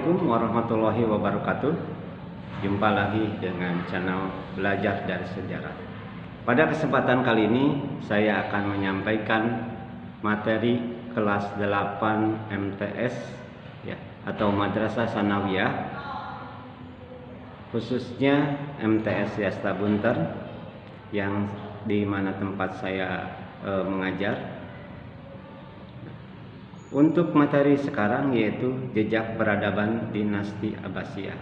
Assalamualaikum warahmatullahi wabarakatuh. Jumpa lagi dengan channel Belajar dari Sejarah. Pada kesempatan kali ini saya akan menyampaikan materi kelas 8 MTS ya, atau Madrasah Sanawiyah, khususnya MTS Yasta Bunter yang di mana tempat saya mengajar. Untuk materi sekarang yaitu jejak peradaban dinasti Abbasiyah.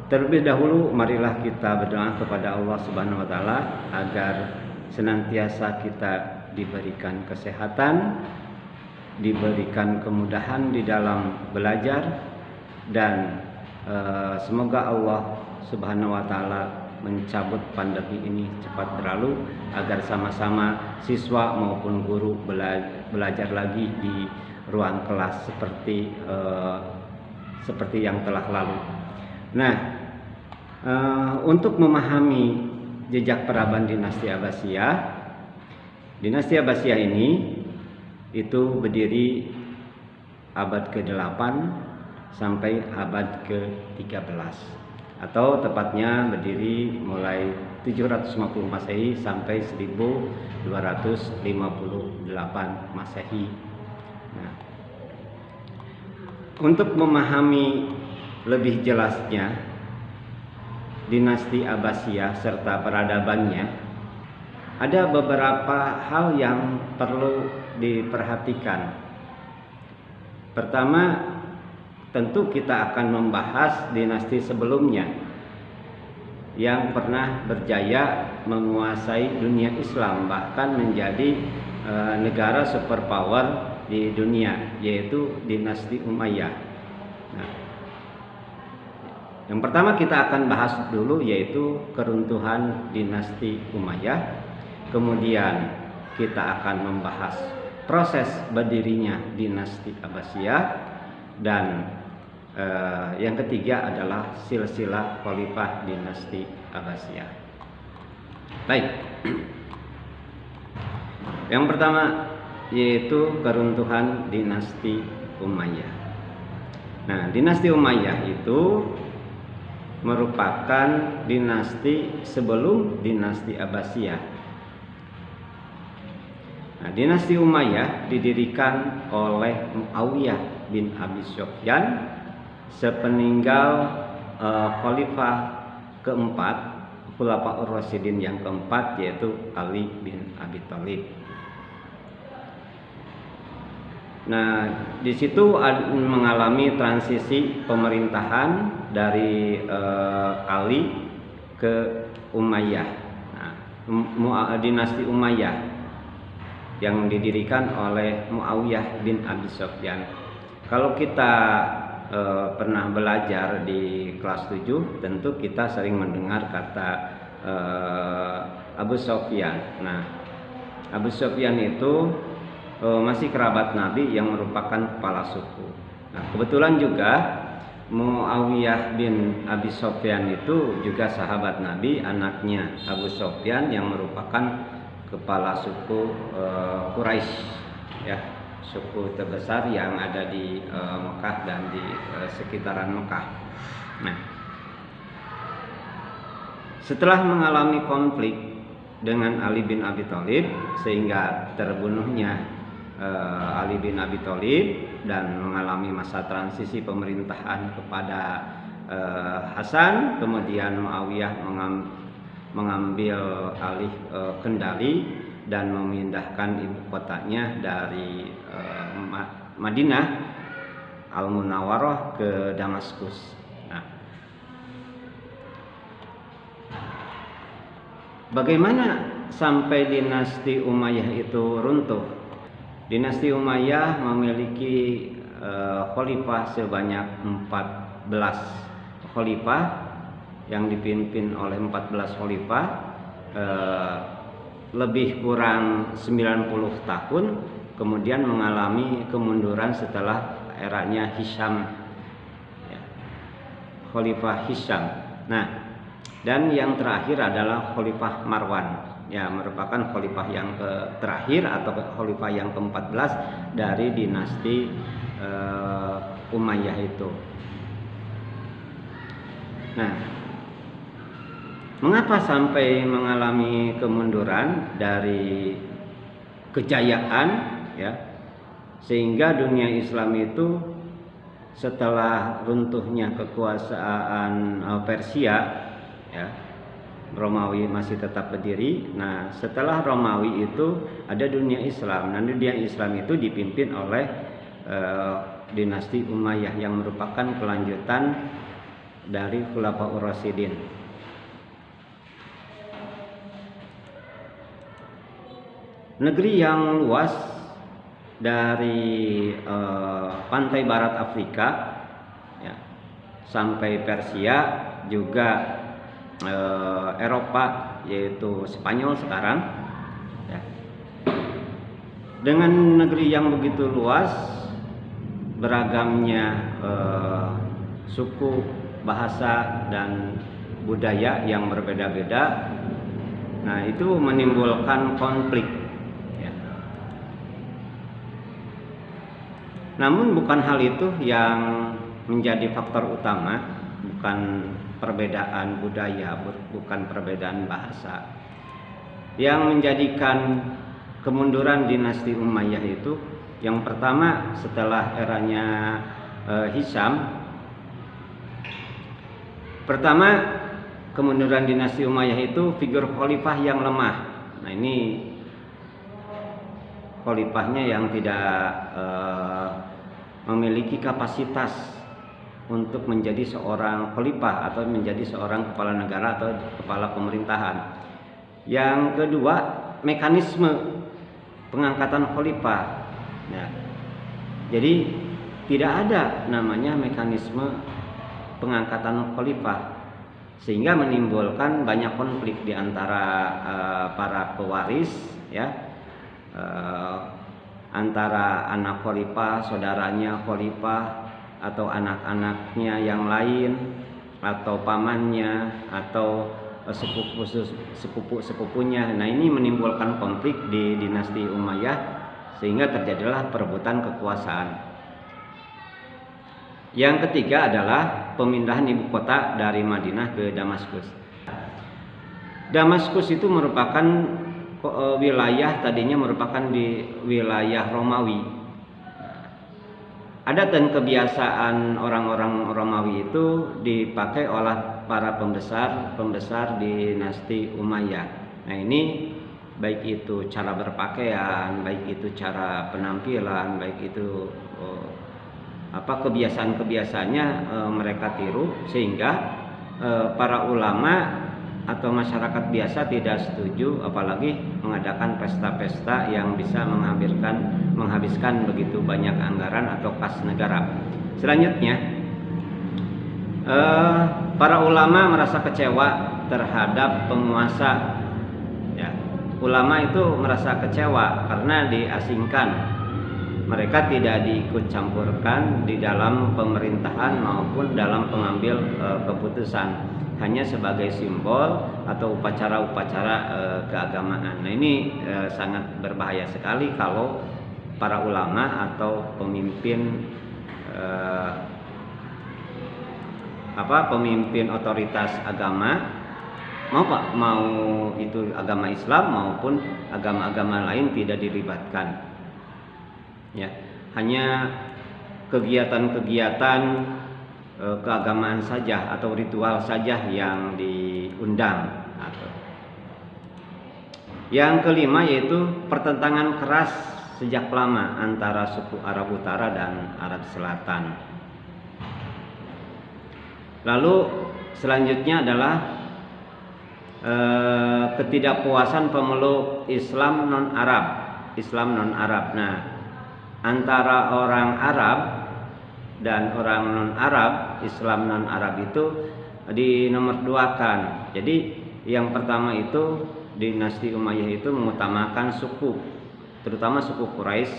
Terlebih dahulu marilah kita berdoa kepada Allah Subhanahu wa taala agar senantiasa kita diberikan kesehatan, diberikan kemudahan di dalam belajar, dan semoga Allah Subhanahu wa taala mencabut pandemi ini cepat berlalu agar sama-sama siswa maupun guru belajar lagi di ruang kelas seperti yang telah lalu. Nah, untuk memahami jejak peradaban dinasti Abbasiyah ini itu berdiri abad ke-8 sampai abad ke-13. Atau tepatnya berdiri mulai 750 Masehi sampai 1258 Masehi. Nah, untuk memahami lebih jelasnya dinasti Abbasiyah serta peradabannya, ada beberapa hal yang perlu diperhatikan. Pertama, tentu kita akan membahas dinasti sebelumnya yang pernah berjaya menguasai dunia Islam, bahkan menjadi negara superpower di dunia, yaitu dinasti Umayyah. Nah, yang pertama kita akan bahas dulu yaitu keruntuhan dinasti Umayyah. Kemudian kita akan membahas proses berdirinya dinasti Abbasiyah, dan yang ketiga adalah silsilah khalifah dinasti Abbasiyah. Baik. Yang pertama yaitu keruntuhan dinasti Umayyah. Nah, dinasti Umayyah itu merupakan dinasti sebelum dinasti Abbasiyah. Nah, dinasti Umayyah didirikan oleh Muawiyah bin Abi Sufyan sepeninggal khalifah keempat, Khulafaur Rasyidin yang keempat, yaitu Ali bin Abi Thalib. Nah, di situ mengalami transisi pemerintahan dari Ali ke Umayyah. Nah, dinasti Umayyah yang didirikan oleh Muawiyah bin Abi Sufyan. Kalau kita pernah belajar di kelas 7, tentu kita sering mendengar kata Abu Sufyan. Nah, Abu Sufyan itu masih kerabat Nabi yang merupakan kepala suku. Nah, kebetulan juga Muawiyah bin Abi Sufyan itu juga sahabat Nabi, anaknya Abu Sufyan yang merupakan kepala suku Quraisy, ya, suku terbesar yang ada di Mekah dan di sekitaran Mekah. Nah, setelah mengalami konflik dengan Ali bin Abi Thalib sehingga terbunuhnya Ali bin Abi Thalib dan mengalami masa transisi pemerintahan kepada Hasan, kemudian Muawiyah mengambil alih kendali dan memindahkan ibu kotanya dari Madinah Al-Munawwarah ke Damaskus. Nah, bagaimana sampai dinasti Umayyah itu runtuh? Dinasti Umayyah memiliki khalifah sebanyak 14 khalifah yang dipimpin oleh 14 khalifah, lebih kurang 90 tahun, kemudian mengalami kemunduran setelah eranya Hisham, ya, Khalifah Hisham. Nah, dan yang terakhir adalah Khalifah Marwan, ya, merupakan khalifah yang terakhir atau khalifah yang ke-14 dari dinasti Umayyah itu. Nah, mengapa sampai mengalami kemunduran dari kejayaan, ya, sehingga dunia Islam itu setelah runtuhnya kekuasaan Persia, ya, Romawi masih tetap berdiri. Nah, setelah Romawi itu ada dunia Islam. Nah, dunia Islam itu dipimpin oleh dinasti Umayyah yang merupakan kelanjutan dari Khulafaur Rasyidin. Negeri yang luas dari pantai barat Afrika, ya, sampai Persia, juga Eropa, yaitu Spanyol sekarang, ya. Dengan negeri yang begitu luas, beragamnya suku, bahasa, dan budaya yang berbeda-beda, nah itu menimbulkan konflik. Namun bukan hal itu yang menjadi faktor utama, bukan perbedaan budaya, bukan perbedaan bahasa. Yang menjadikan kemunduran dinasti Umayyah itu, yang pertama setelah eranya Hisham, pertama kemunduran dinasti Umayyah itu figur khalifah yang lemah. Nah, ini khalifahnya yang tidak memiliki kapasitas untuk menjadi seorang khalifah atau menjadi seorang kepala negara atau kepala pemerintahan. Yang kedua, mekanisme pengangkatan khalifah. Nah, jadi tidak ada namanya mekanisme pengangkatan khalifah, sehingga menimbulkan banyak konflik di antara para pewaris, ya. Antara anak khalifah, saudaranya khalifah, atau anak-anaknya yang lain, atau pamannya, atau sepupu-sepupunya. Nah, ini menimbulkan konflik di dinasti Umayyah, sehingga terjadilah perebutan kekuasaan. Yang ketiga adalah pemindahan ibu kota dari Madinah ke Damaskus. Damaskus itu merupakan wilayah, tadinya merupakan di wilayah Romawi. Adat dan kebiasaan orang-orang Romawi itu dipakai oleh para pembesar dinasti Umayyah. Nah, ini baik itu cara berpakaian, baik itu cara penampilan, baik itu kebiasaan-kebiasaannya mereka tiru, sehingga para ulama atau masyarakat biasa tidak setuju, apalagi mengadakan pesta-pesta yang bisa menghabiskan begitu banyak anggaran atau kas negara. Selanjutnya, para ulama merasa kecewa terhadap penguasa. Ya, ulama itu merasa kecewa karena diasingkan. Mereka tidak diikut campurkan di dalam pemerintahan maupun dalam pengambil keputusan, hanya sebagai simbol atau upacara-upacara keagamaan. Nah, ini sangat berbahaya sekali kalau para ulama atau pemimpin pemimpin otoritas agama, mau itu agama Islam maupun agama-agama lain, tidak dilibatkan. Ya, hanya kegiatan-kegiatan keagamaan saja atau ritual saja yang diundang. Yang kelima yaitu pertentangan keras sejak lama antara suku Arab Utara dan Arab Selatan. Lalu selanjutnya adalah ketidakpuasan pemeluk Islam non-Arab. Nah, antara orang Arab dan orang non-Arab, Islam non-Arab itu dinomorduakan. Jadi yang pertama itu dinasti Umayyah itu mengutamakan suku, terutama suku Quraisy.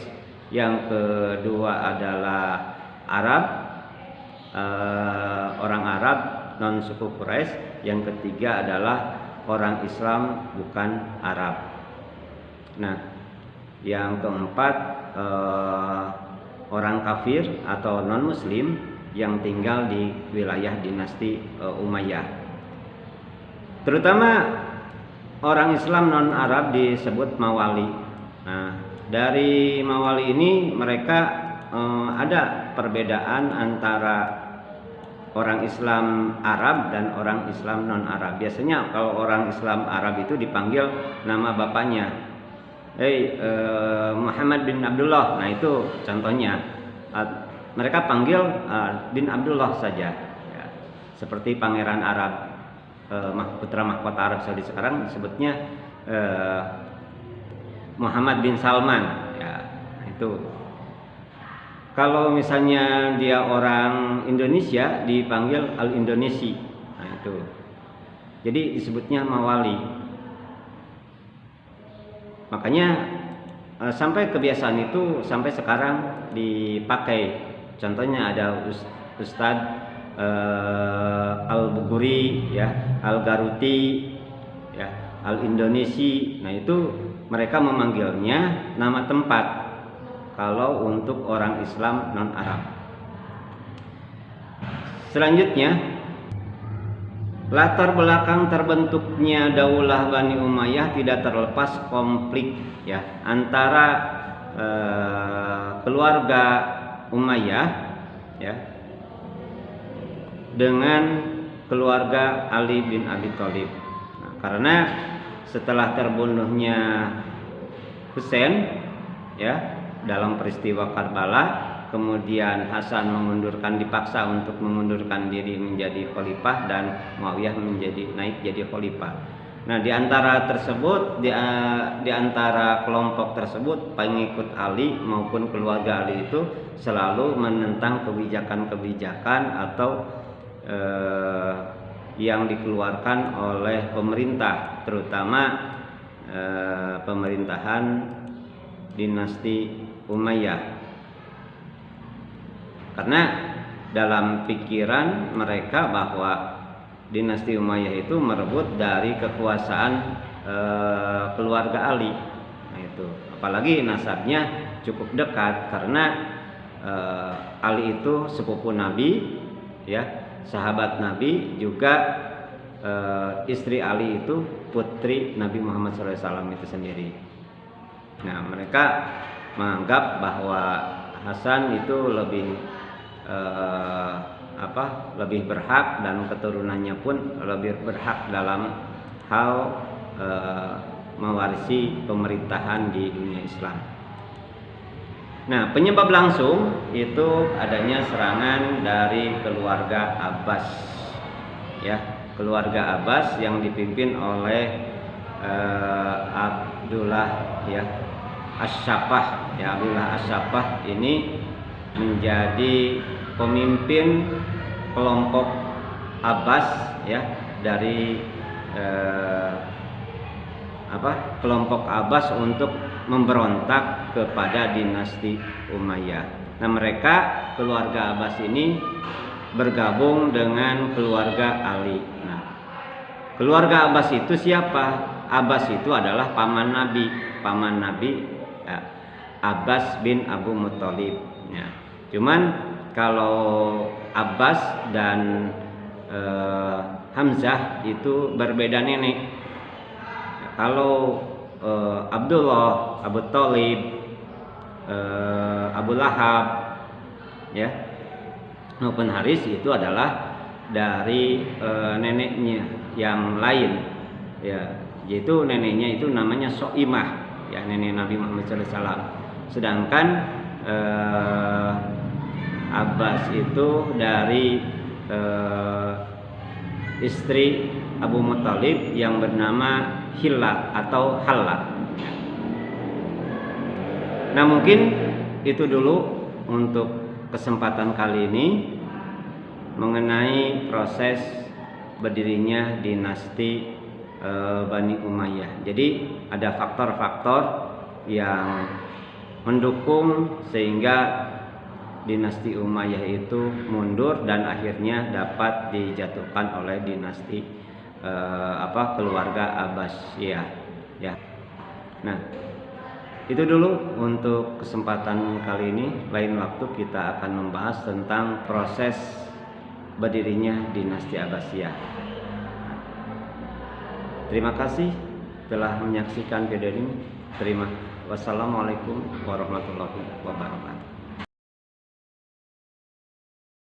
Yang kedua adalah Arab, orang Arab non suku Quraisy. Yang ketiga adalah orang Islam bukan Arab. Nah, yang keempat orang kafir atau non muslim yang tinggal di wilayah dinasti Umayyah. Terutama orang Islam non Arab disebut Mawali. Nah, dari Mawali ini mereka ada perbedaan antara orang Islam Arab dan orang Islam non Arab. Biasanya kalau orang Islam Arab itu dipanggil nama bapaknya, Muhammad bin Abdullah. Nah itu contohnya, mereka panggil bin Abdullah saja, ya. Seperti Pangeran Arab, putra mahkota Arab Saudi sekarang disebutnya Muhammad bin Salman, ya. Itu kalau misalnya dia orang Indonesia dipanggil Al-Indonesi. Nah itu. Jadi disebutnya Mawali. Makanya sampai kebiasaan itu sampai sekarang dipakai. Contohnya ada Ustadz Al-Buguri, ya, Al-Garuti, ya, Al-Indonesi. Nah itu mereka memanggilnya nama tempat kalau untuk orang Islam non Arab. Selanjutnya, latar belakang terbentuknya Daulah Bani Umayyah tidak terlepas konflik, ya, antara keluarga Umayyah, ya, dengan keluarga Ali bin Abi Thalib. Nah, karena setelah terbunuhnya Husain, ya, dalam peristiwa Karbala, kemudian Hasan dipaksa untuk mengundurkan diri menjadi khalifah dan Muawiyah naik jadi khalifah. Nah, di antara kelompok tersebut, pengikut Ali maupun keluarga Ali itu selalu menentang kebijakan-kebijakan atau yang dikeluarkan oleh pemerintah, terutama pemerintahan dinasti Umayyah. Karena dalam pikiran mereka bahwa dinasti Umayyah itu merebut dari kekuasaan keluarga Ali. Nah itu, apalagi nasabnya cukup dekat karena Ali itu sepupu Nabi, ya, sahabat Nabi, juga istri Ali itu putri Nabi Muhammad SAW itu sendiri. Nah, mereka menganggap bahwa Hasan itu lebih berhak dan keturunannya pun lebih berhak dalam hal mewarisi pemerintahan di dunia Islam. Nah, penyebab langsung itu adanya serangan dari keluarga Abbas, ya, keluarga Abbas yang dipimpin oleh Abdullah, ya, As-Saffah, ya, Abdullah As-Saffah ini menjadi pemimpin kelompok Abbas, ya, dari kelompok Abbas untuk memberontak kepada dinasti Umayyah. Nah, mereka keluarga Abbas ini bergabung dengan keluarga Ali. Nah, keluarga Abbas itu siapa? Abbas itu adalah paman Nabi, ya, Abbas bin Abu Muthalib. Ya. Cuman kalau Abbas dan Hamzah itu berbeda nenek. Ya, kalau Abdullah, Abu Thalib, Abu Lahab, ya, maupun Haris itu adalah dari neneknya yang lain, ya, yaitu neneknya itu namanya Soimah, ya, nenek Nabi Muhammad SAW. Sedangkan Abbas itu dari istri Abu Muthalib yang bernama Hilla atau Halla. Nah, mungkin itu dulu untuk kesempatan kali ini mengenai proses berdirinya dinasti Bani Umayyah. Jadi ada faktor-faktor yang mendukung sehingga dinasti Umayyah itu mundur dan akhirnya dapat dijatuhkan oleh dinasti keluarga Abbasiyah, ya. Nah, Itu dulu untuk kesempatan kali ini. Lain waktu kita akan membahas tentang proses berdirinya dinasti Abbasiyah. Terima kasih telah menyaksikan video ini. Wassalamualaikum warahmatullahi wabarakatuh.